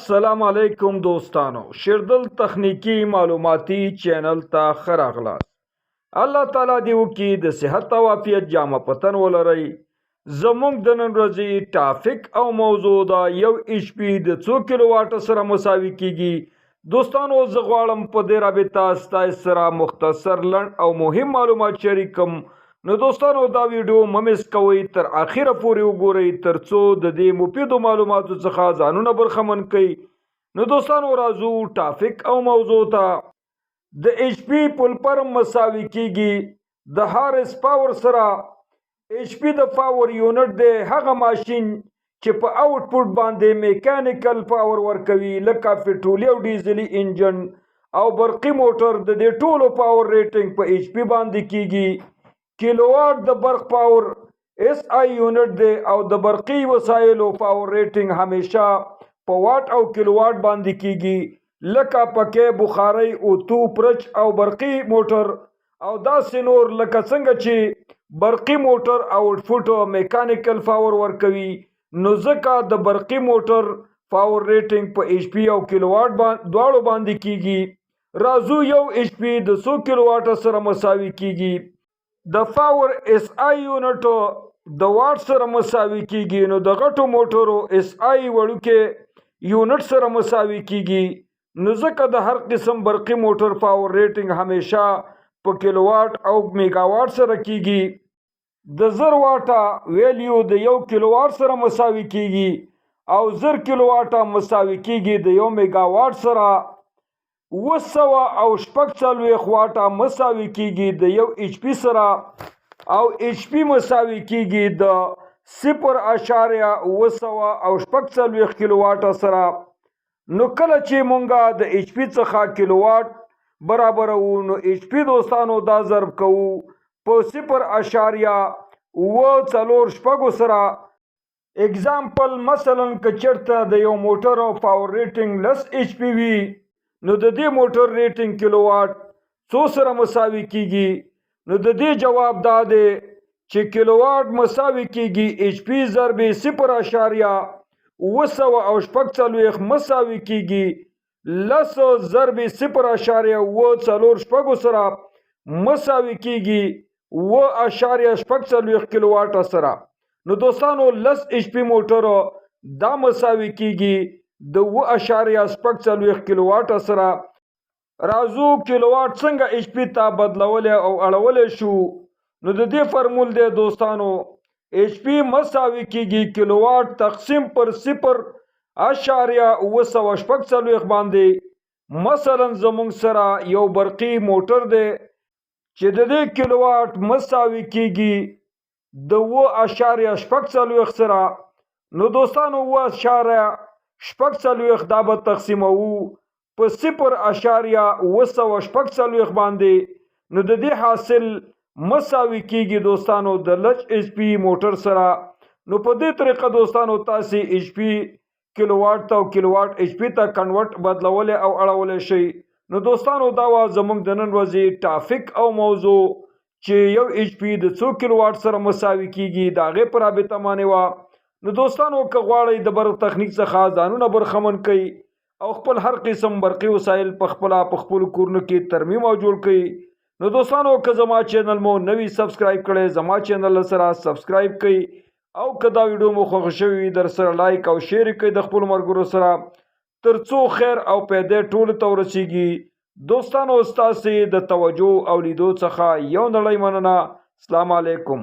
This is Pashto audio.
السلام علیکم دوستانو، شیردل تخنیکی معلوماتی چینل ته ښه راغلاست. الله تعالی دې وکړي د صحت او عافیت جامه پتن ولرئ. زموږ د نن ورځې ټاپک او موضوع دا یو ایچ پی د 2 کیلو واټ سره مساوي کیږي. دوستانو زه غواړم په دې رابطه ستاسو سره مختصر لنډ او مهم معلومات شریکم. نو دوستانو دا ویډیو ممیس کوئ تر اخره پورې وګورئ ترڅو د دې مفیدو معلوماتو څخه ځانونه برخمن کړئ. نو دوستانو راځو ټاپک او موضوع ته. د ایچ پی پل مساوي کیږي د هارس پاور سره. ایچ پی د پاور یونټ دی هغه ماشین چې په آوټپوټ باندې میکانیکل پاور ورکوي، لکه پټرولي او ډیزلي انجن او برقی موټر. د دې ټولو پاور ریټینګ په ایچ پی باندې کیږي. کیلو واټ د برق پاور اس آی یونټ دی او د برقی وسایلو پاور ریټینګ همیشه په واټ او کیلو واټ باندې کیږي، لکه پکې بخاري اوتو پرچ او برقی موټر او داسې نور. لکه څنګه چې برقی موټر آوټپوټ میکانیکل پاور ورکوي، نو ځکه د برقی موټر پاور ریټینګ په ایچ پی او کیلو واټ دواړو باندې کیږي. راځو یو ایچ پی د 100 کیلو واټ سره مساوي کیږي. د پاور اس آی یونټ د واټ سره مساوي کیږي، نو د غټو موټرو اس آی وړوکې یونټ سره مساوي کیږي. نو ځکه د هر قسم برقی موټر پاور ریټینګ همیشه په کیلو واټ او میگا واټ سره کیږي. د 1000 واټه ویلیو د 1 کیلو واټ سره مساوي کیږي او 1000 کیلو واټه مساوي کیږي د 1 میگا واټ سره. 246 واټه مساوي کیږي د 1 ایچ پی سره او ایچ پی مساوي کیږي د 0.246 کیلو واټه سره. نو کله چې مونږه د ایچ پی څخه کیلو واټ برابرو، نو ایچ پی دوستانو دا ضرب کوو په 0.246 سره. اگزامپل مثلا که چرته د یو موټر پاور ریټینګ 10 ایچ پی وي، نو د دې موټر ریټینګ کیلو واټ 100 سره مساوي کیږي. نو د دې جواب دا دی چې کیلو واټ مساوي کیږي ایچ پی ضرب 0.246 مساوي کیږي 10 ضرب 0.246 سره مساوي کیږي 0.46 کیلو واټ سره. نو دوستانو 10 ایچ پی موټر دا مساوي کیږي د 0.46 کیلو واټ سره. راځو کیلو واټ څنګه ایچ پی ته بدلول او اړول شو. نو د دې فرمول دی دوستانو، ایچ پی مساوي کیږي کیلو واټ تقسیم پر 0.246 باندې. مثلا زمونږ سره یو برقی موټر دی چې د دې کیلو واټ مساوي کیږي د 0.46 سره. نو دوستانو 0.46 دا به تقسیمو په 0.246 باندې. نو د دې حاصل مساوي کیږي دوستانو د لچ ایچ پی موټر سره. نو په دې طریقه دوستانو تاسو ایچ پی کیلو واټ ته او کیلو واټ ایچ پی ته کنورټ بدلول او اړول شي. نو دوستانو دا وا زموږ د نن ورځې ټاپک او موضوع چې یو ایچ پی د 100 کیلو واټ سره مساوي کیږي دا غي پر رابطه معنی وا. نو دوستانو که غواړئ د برق تخنیک څخه ځانونه برخمن کړئ او خپل هر قسم برقی وسایل په خپل کورونو کې ترمیم او جوړ کړئ. نو دوستانو که زما چینل مو نوی سبسکرایب کړئ، زما چینل سره سبسکرایب کړئ او که دا ویډیو مو خوښ شوی در سره لایک او شیر کړئ د خپل ملګرو سره ترڅو خیر او پیدا ټول ته ورسیږي. دوستانو ستاسو د توجه او لیدو څخه یو نړۍ مننه. السلام علیکم.